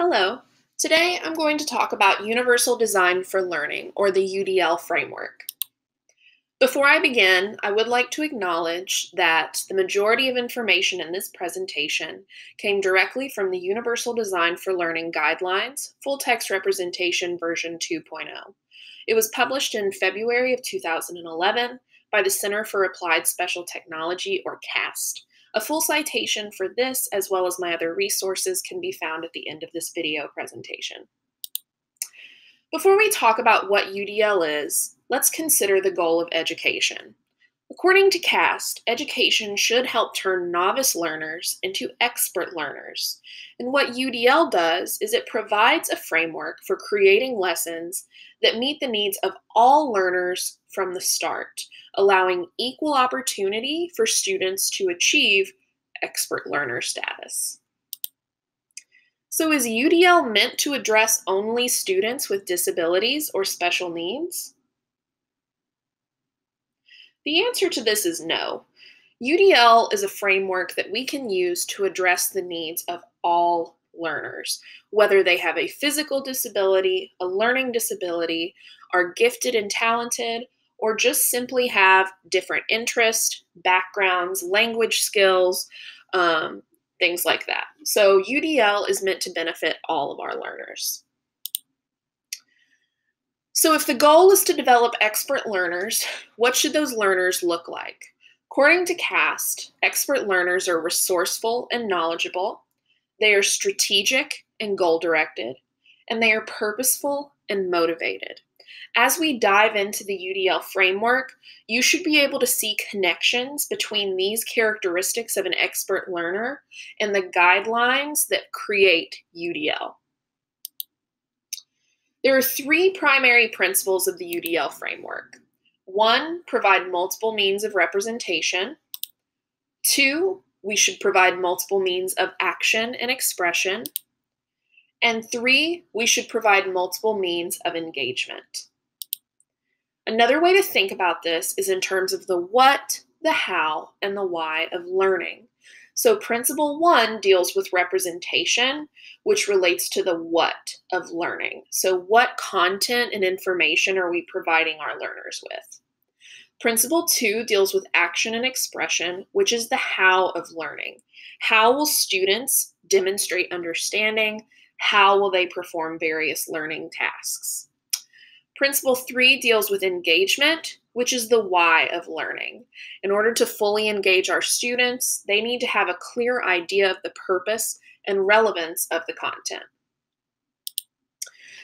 Hello. Today I'm going to talk about Universal Design for Learning, or the UDL Framework. Before I begin, I would like to acknowledge that the majority of information in this presentation came directly from the Universal Design for Learning Guidelines, Full Text Representation version 2.0. It was published in February of 2011 by the Center for Applied Special Technology, or CAST. A full citation for this, as well as my other resources, can be found at the end of this video presentation. Before we talk about what UDL is, let's consider the goal of education. According to CAST, education should help turn novice learners into expert learners. And what UDL does is it provides a framework for creating lessons that meet the needs of all learners from the start, allowing equal opportunity for students to achieve expert learner status. So is UDL meant to address only students with disabilities or special needs? The answer to this is no. UDL is a framework that we can use to address the needs of all learners, whether they have a physical disability, a learning disability, are gifted and talented, or just simply have different interests, backgrounds, language skills, things like that. So UDL is meant to benefit all of our learners. So if the goal is to develop expert learners, what should those learners look like? According to CAST, expert learners are resourceful and knowledgeable, they are strategic and goal-directed, and they are purposeful and motivated. As we dive into the UDL framework, you should be able to see connections between these characteristics of an expert learner and the guidelines that create UDL. There are three primary principles of the UDL framework. 1, provide multiple means of representation. 2, we should provide multiple means of action and expression. And 3, we should provide multiple means of engagement. Another way to think about this is in terms of the what, the how, and the why of learning. So principle 1 deals with representation, which relates to the what of learning. So what content and information are we providing our learners with? Principle 2 deals with action and expression, which is the how of learning. How will students demonstrate understanding? How will they perform various learning tasks? Principle 3 deals with engagement, which is the why of learning. In order to fully engage our students, they need to have a clear idea of the purpose and relevance of the content.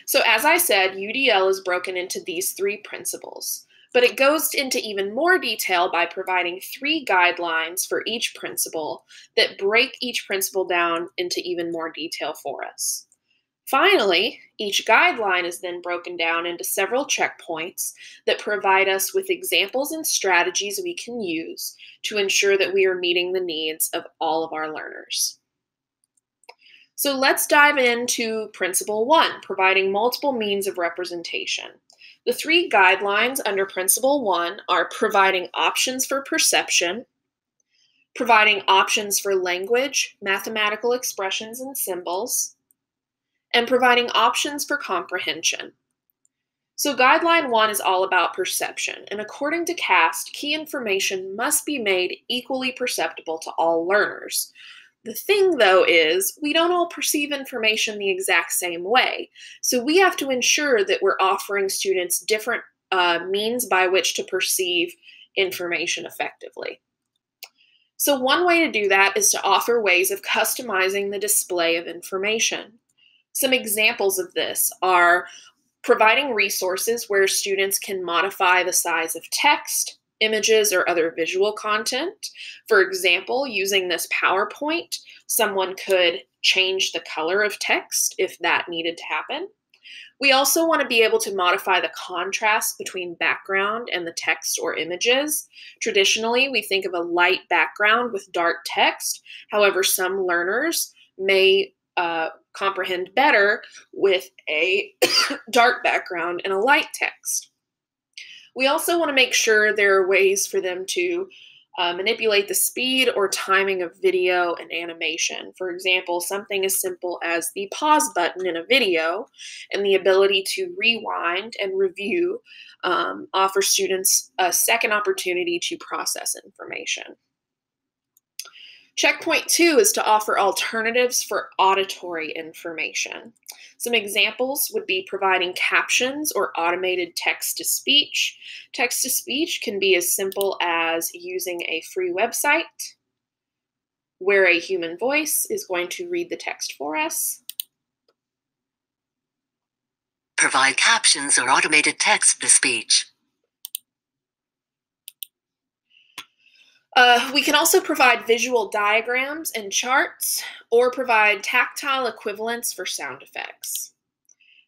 So as I said, UDL is broken into these three principles, but it goes into even more detail by providing 3 guidelines for each principle that break each principle down into even more detail for us. Finally, each guideline is then broken down into several checkpoints that provide us with examples and strategies we can use to ensure that we are meeting the needs of all of our learners. So let's dive into Principle 1, providing multiple means of representation. The 3 guidelines under Principle 1 are providing options for perception, providing options for language, mathematical expressions, and symbols, and providing options for comprehension. So Guideline 1 is all about perception, and according to CAST, key information must be made equally perceptible to all learners. The thing, though, is we don't all perceive information the exact same way, so we have to ensure that we're offering students different means by which to perceive information effectively. So one way to do that is to offer ways of customizing the display of information. Some examples of this are providing resources where students can modify the size of text, images, or other visual content. For example, using this PowerPoint, someone could change the color of text if that needed to happen. We also want to be able to modify the contrast between background and the text or images. Traditionally, we think of a light background with dark text. However, some learners may comprehend better with a dark background and a light text. We also want to make sure there are ways for them to Manipulate the speed or timing of video and animation. For example, something as simple as the pause button in a video and the ability to rewind and review offer students a second opportunity to process information. Checkpoint 2 is to offer alternatives for auditory information. Some examples would be providing captions or automated text-to-speech. Text-to-speech can be as simple as using a free website where a human voice is going to read the text for us. Provide captions or automated text-to-speech. We can also provide visual diagrams and charts or provide tactile equivalents for sound effects.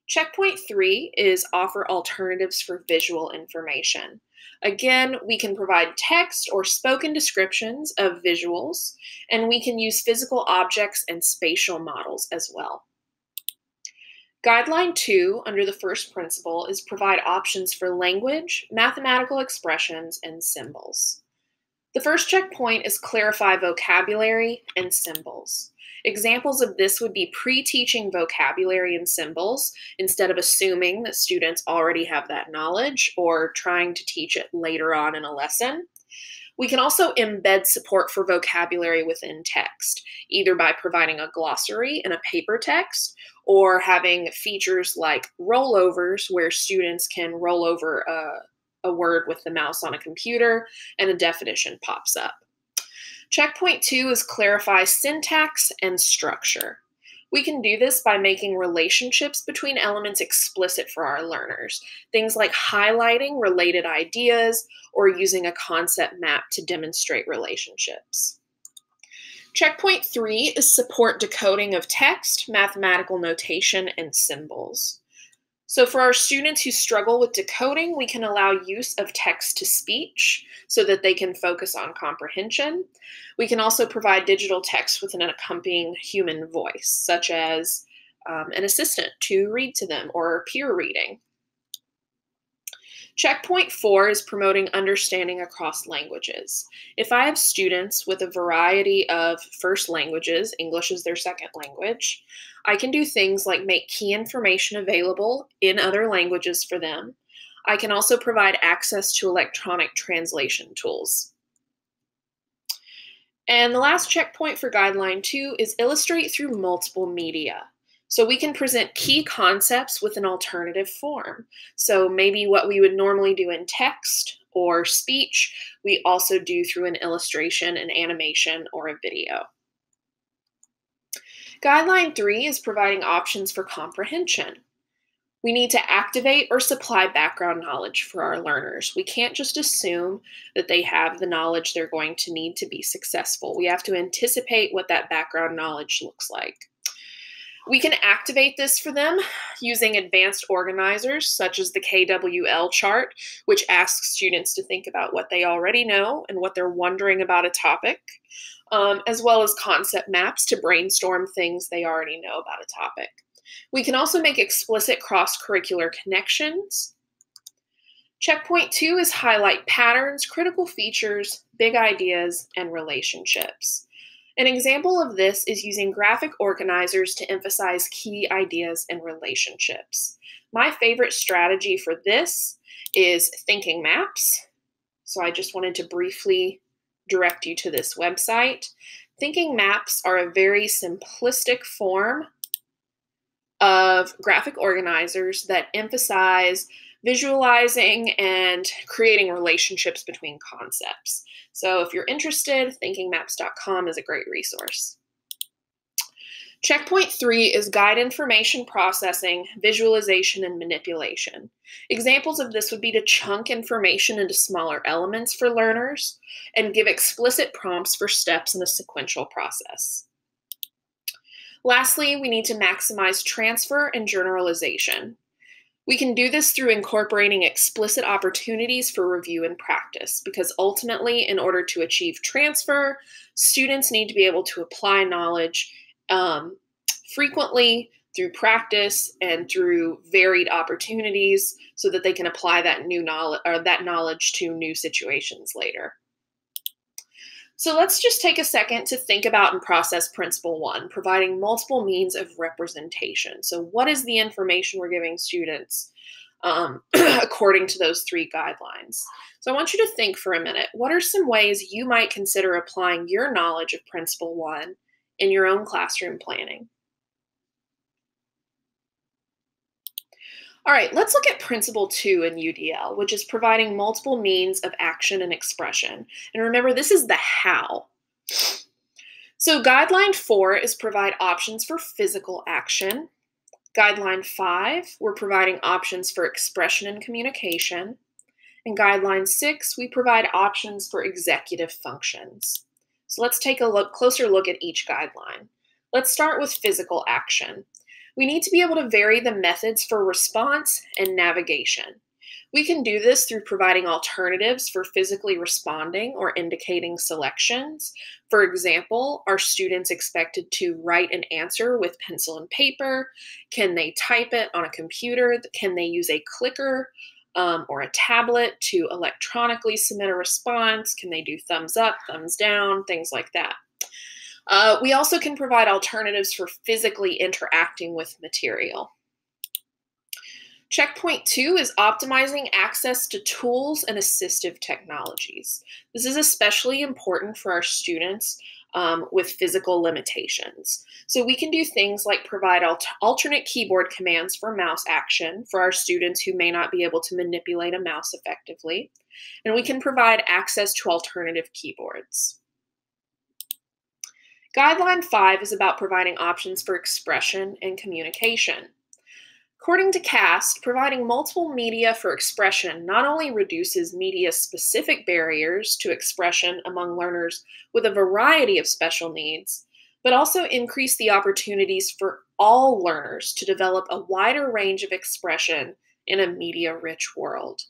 Checkpoint 3 is offer alternatives for visual information. Again, we can provide text or spoken descriptions of visuals, and we can use physical objects and spatial models as well. Guideline 2, under the first principle, is provide options for language, mathematical expressions, and symbols. The first checkpoint is clarify vocabulary and symbols. Examples of this would be pre-teaching vocabulary and symbols instead of assuming that students already have that knowledge or trying to teach it later on in a lesson. We can also embed support for vocabulary within text, either by providing a glossary in a paper text or having features like rollovers where students can roll over a word with the mouse on a computer and a definition pops up. Checkpoint 2 is clarify syntax and structure. We can do this by making relationships between elements explicit for our learners, things like highlighting related ideas or using a concept map to demonstrate relationships. Checkpoint 3 is support decoding of text, mathematical notation, and symbols. So for our students who struggle with decoding, we can allow use of text-to-speech so that they can focus on comprehension. We can also provide digital text with an accompanying human voice, such as an assistant to read to them or peer reading. Checkpoint 4 is promoting understanding across languages. If I have students with a variety of first languages, English is their second language, I can do things like make key information available in other languages for them. I can also provide access to electronic translation tools. And the last checkpoint for Guideline 2 is illustrate through multiple media. So we can present key concepts with an alternative form. So maybe what we would normally do in text or speech, we also do through an illustration, an animation, or a video. Guideline 3 is providing options for comprehension. We need to activate or supply background knowledge for our learners. We can't just assume that they have the knowledge they're going to need to be successful. We have to anticipate what that background knowledge looks like. We can activate this for them using advanced organizers such as the KWL chart, which asks students to think about what they already know and what they're wondering about a topic, as well as concept maps to brainstorm things they already know about a topic. We can also make explicit cross-curricular connections. Checkpoint 2 is highlight patterns, critical features, big ideas, and relationships. An example of this is using graphic organizers to emphasize key ideas and relationships. My favorite strategy for this is thinking maps. So I just wanted to briefly direct you to this website. Thinking maps are a very simplistic form of graphic organizers that emphasize visualizing and creating relationships between concepts. So if you're interested, thinkingmaps.com is a great resource. Checkpoint 3 is guide information processing, visualization, and manipulation. Examples of this would be to chunk information into smaller elements for learners and give explicit prompts for steps in a sequential process. Lastly, we need to maximize transfer and generalization. We can do this through incorporating explicit opportunities for review and practice, because ultimately, in order to achieve transfer, students need to be able to apply knowledge frequently through practice and through varied opportunities so that they can apply that new knowledge or that knowledge to new situations later. So let's just take a second to think about and process Principle 1, providing multiple means of representation. So what is the information we're giving students according to those 3 guidelines? So I want you to think for a minute. What are some ways you might consider applying your knowledge of Principle 1 in your own classroom planning? All right, let's look at Principle 2 in UDL, which is providing multiple means of action and expression. And remember, this is the how. So Guideline 4 is provide options for physical action. Guideline 5, we're providing options for expression and communication. In Guideline 6, we provide options for executive functions. So let's take a closer look at each guideline. Let's start with physical action. We need to be able to vary the methods for response and navigation. We can do this through providing alternatives for physically responding or indicating selections. For example, are students expected to write an answer with pencil and paper? Can they type it on a computer? Can they use a clicker or a tablet to electronically submit a response? Can they do thumbs up, thumbs down, things like that? We also can provide alternatives for physically interacting with material. Checkpoint 2 is optimizing access to tools and assistive technologies. This is especially important for our students with physical limitations. So we can do things like provide alternate keyboard commands for mouse action for our students who may not be able to manipulate a mouse effectively. And we can provide access to alternative keyboards. Guideline 5 is about providing options for expression and communication. According to CAST, providing multiple media for expression not only reduces media-specific barriers to expression among learners with a variety of special needs, but also increase the opportunities for all learners to develop a wider range of expression in a media-rich world.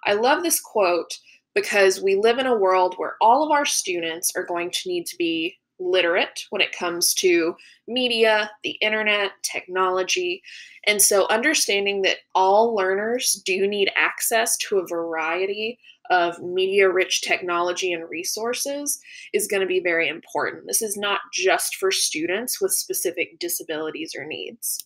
I love this quote because we live in a world where all of our students are going to need to be literate when it comes to media, the internet, technology. And so understanding that all learners do need access to a variety of media-rich technology and resources is going to be very important. This is not just for students with specific disabilities or needs.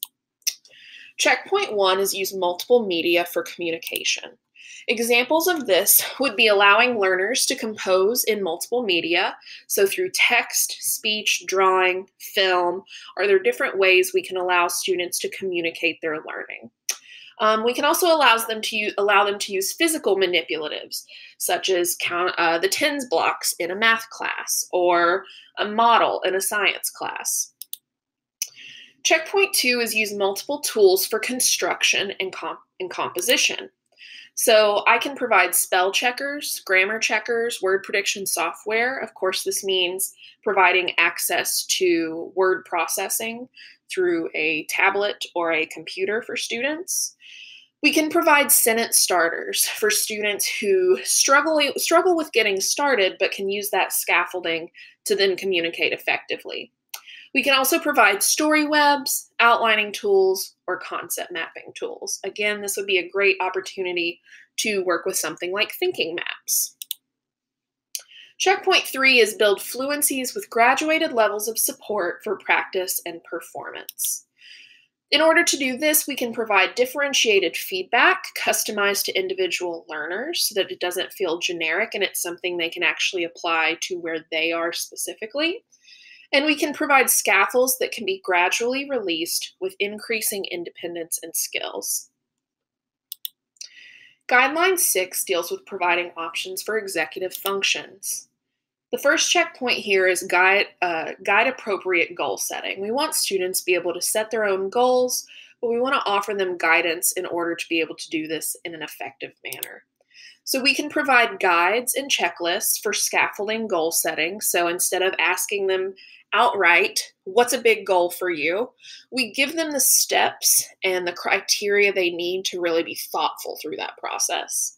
Checkpoint 1 is use multiple media for communication. Examples of this would be allowing learners to compose in multiple media, so through text, speech, drawing, film. Are there different ways we can allow students to communicate their learning? We can also allow them to use physical manipulatives, such as the tens blocks in a math class or a model in a science class. Checkpoint 2 is use multiple tools for construction and composition. So I can provide spell checkers, grammar checkers, word prediction software. Of course, this means providing access to word processing through a tablet or a computer for students. We can provide sentence starters for students who struggle with getting started but can use that scaffolding to then communicate effectively. We can also provide story webs, outlining tools, or concept mapping tools. Again, this would be a great opportunity to work with something like thinking maps. Checkpoint 3 is build fluencies with graduated levels of support for practice and performance. In order to do this, we can provide differentiated feedback customized to individual learners so that it doesn't feel generic and it's something they can actually apply to where they are specifically. And we can provide scaffolds that can be gradually released with increasing independence and skills. Guideline 6 deals with providing options for executive functions. The first checkpoint here is guide appropriate goal setting. We want students to be able to set their own goals, but we want to offer them guidance in order to be able to do this in an effective manner. So we can provide guides and checklists for scaffolding goal setting. So instead of asking them outright, what's a big goal for you? We give them the steps and the criteria they need to really be thoughtful through that process.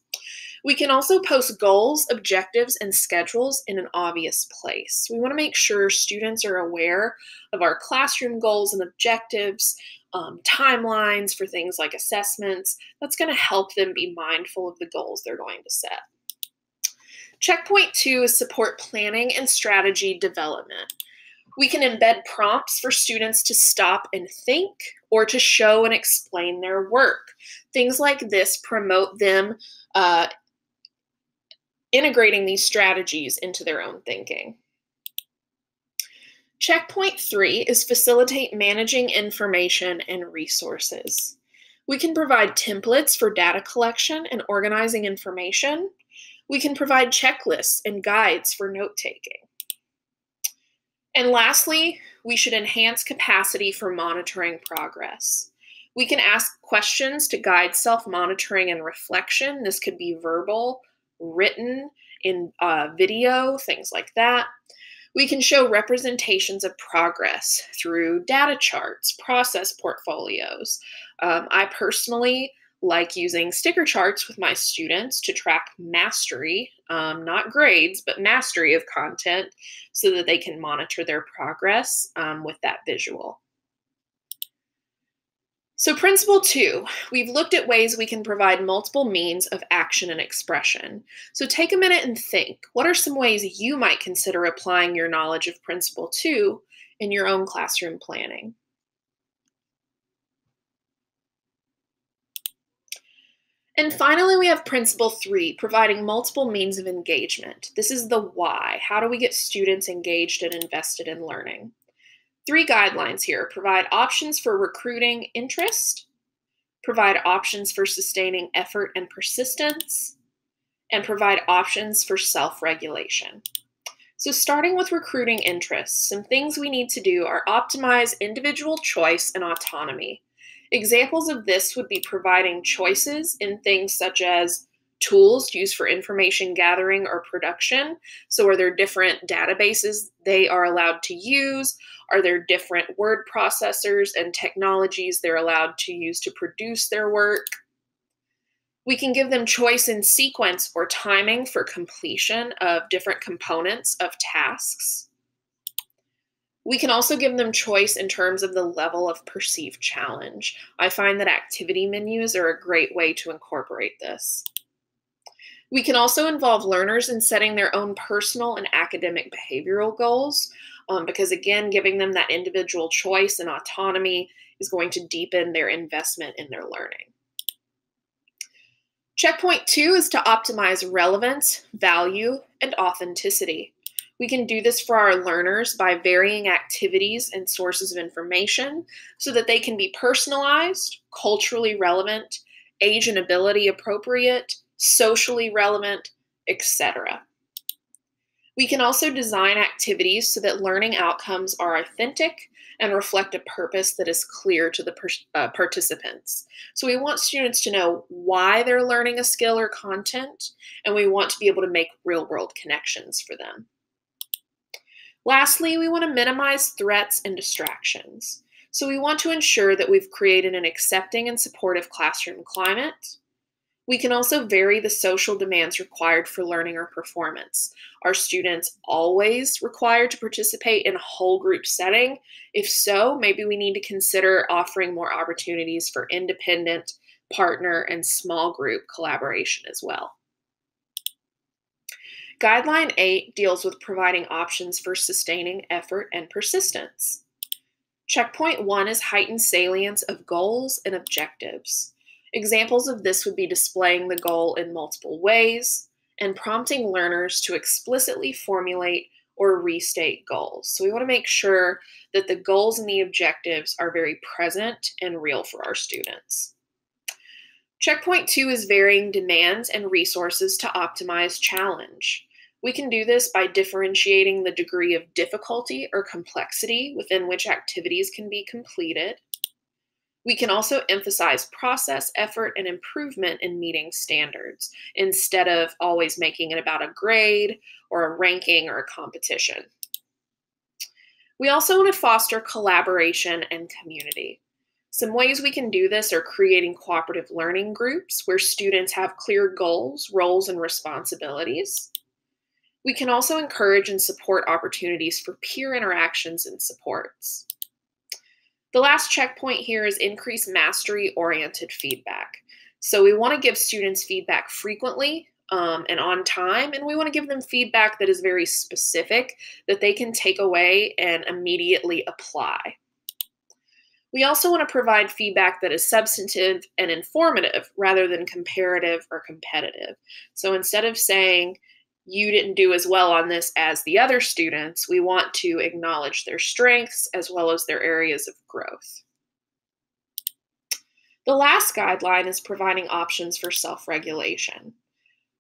We can also post goals, objectives, and schedules in an obvious place. We want to make sure students are aware of our classroom goals and objectives, timelines for things like assessments. That's going to help them be mindful of the goals they're going to set. Checkpoint 2 is support planning and strategy development. We can embed prompts for students to stop and think or to show and explain their work. Things like this promote them integrating these strategies into their own thinking. Checkpoint 3 is facilitate managing information and resources. We can provide templates for data collection and organizing information. We can provide checklists and guides for note-taking. And lastly, we should enhance capacity for monitoring progress. We can ask questions to guide self-monitoring and reflection. This could be verbal, written, in video, things like that. We can show representations of progress through data charts, process portfolios. I personally like using sticker charts with my students to track mastery, not grades, but mastery of content so that they can monitor their progress with that visual. So principle 2, we've looked at ways we can provide multiple means of action and expression. So take a minute and think, what are some ways you might consider applying your knowledge of principle 2 in your own classroom planning? And finally, we have principle 3, providing multiple means of engagement. This is the why. How do we get students engaged and invested in learning? 3 guidelines here: provide options for recruiting interest, provide options for sustaining effort and persistence, and provide options for self-regulation. So starting with recruiting interest, some things we need to do are optimize individual choice and autonomy. Examples of this would be providing choices in things such as tools used for information gathering or production. So are there different databases they are allowed to use? Are there different word processors and technologies they're allowed to use to produce their work? We can give them choice in sequence or timing for completion of different components of tasks. We can also give them choice in terms of the level of perceived challenge. I find that activity menus are a great way to incorporate this. We can also involve learners in setting their own personal and academic behavioral goals, because again, giving them that individual choice and autonomy is going to deepen their investment in their learning. Checkpoint 2 is to optimize relevance, value, and authenticity. We can do this for our learners by varying activities and sources of information so that they can be personalized, culturally relevant, age and ability appropriate, socially relevant, etc. We can also design activities so that learning outcomes are authentic and reflect a purpose that is clear to the participants. So we want students to know why they're learning a skill or content, and we want to be able to make real-world connections for them. Lastly, we want to minimize threats and distractions. So we want to ensure that we've created an accepting and supportive classroom climate. We can also vary the social demands required for learning or performance. Are students always required to participate in a whole group setting? If so, maybe we need to consider offering more opportunities for independent, partner, and small group collaboration as well. Guideline 8 deals with providing options for sustaining effort and persistence. Checkpoint 1 is heightened salience of goals and objectives. Examples of this would be displaying the goal in multiple ways and prompting learners to explicitly formulate or restate goals. So we want to make sure that the goals and the objectives are very present and real for our students. Checkpoint 2 is varying demands and resources to optimize challenge. We can do this by differentiating the degree of difficulty or complexity within which activities can be completed. We can also emphasize process, effort, and improvement in meeting standards instead of always making it about a grade or a ranking or a competition. We also want to foster collaboration and community. Some ways we can do this are creating cooperative learning groups where students have clear goals, roles, and responsibilities. We can also encourage and support opportunities for peer interactions and supports. The last checkpoint here is increase mastery-oriented feedback. So we want to give students feedback frequently, and on time, and we want to give them feedback that is very specific that they can take away and immediately apply. We also want to provide feedback that is substantive and informative rather than comparative or competitive. So instead of saying, you didn't do as well on this as the other students, we want to acknowledge their strengths as well as their areas of growth. The last guideline is providing options for self-regulation.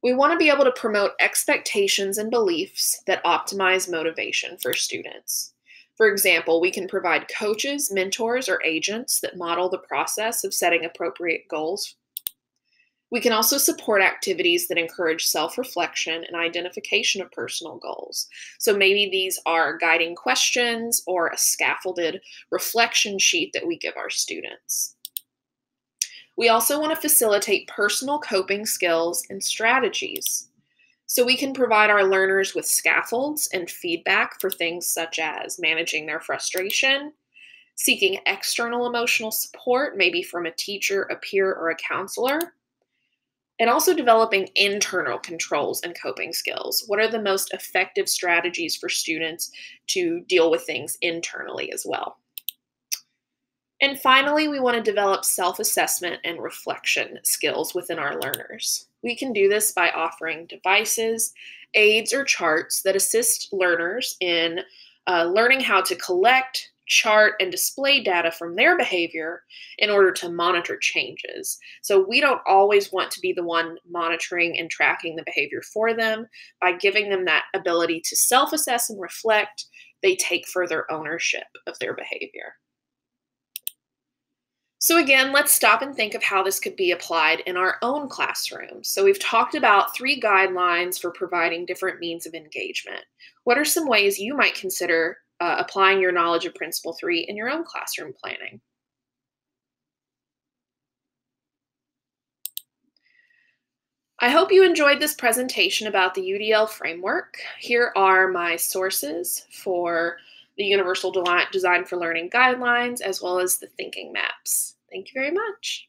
We want to be able to promote expectations and beliefs that optimize motivation for students. For example, we can provide coaches, mentors, or agents that model the process of setting appropriate goals. We can also support activities that encourage self-reflection and identification of personal goals. So maybe these are guiding questions or a scaffolded reflection sheet that we give our students. We also want to facilitate personal coping skills and strategies. So we can provide our learners with scaffolds and feedback for things such as managing their frustration, seeking external emotional support, maybe from a teacher, a peer, or a counselor, and also developing internal controls and coping skills. What are the most effective strategies for students to deal with things internally as well? And finally, we want to develop self-assessment and reflection skills within our learners. We can do this by offering devices, aids, or charts that assist learners in learning how to collect, chart, and display data from their behavior in order to monitor changes. So we don't always want to be the one monitoring and tracking the behavior for them. By giving them that ability to self-assess and reflect, they take further ownership of their behavior. So again, let's stop and think of how this could be applied in our own classroom. So we've talked about 3 guidelines for providing different means of engagement. What are some ways you might consider applying your knowledge of Principle 3 in your own classroom planning? I hope you enjoyed this presentation about the UDL framework. Here are my sources for the Universal Design for Learning guidelines, as well as the thinking maps. Thank you very much.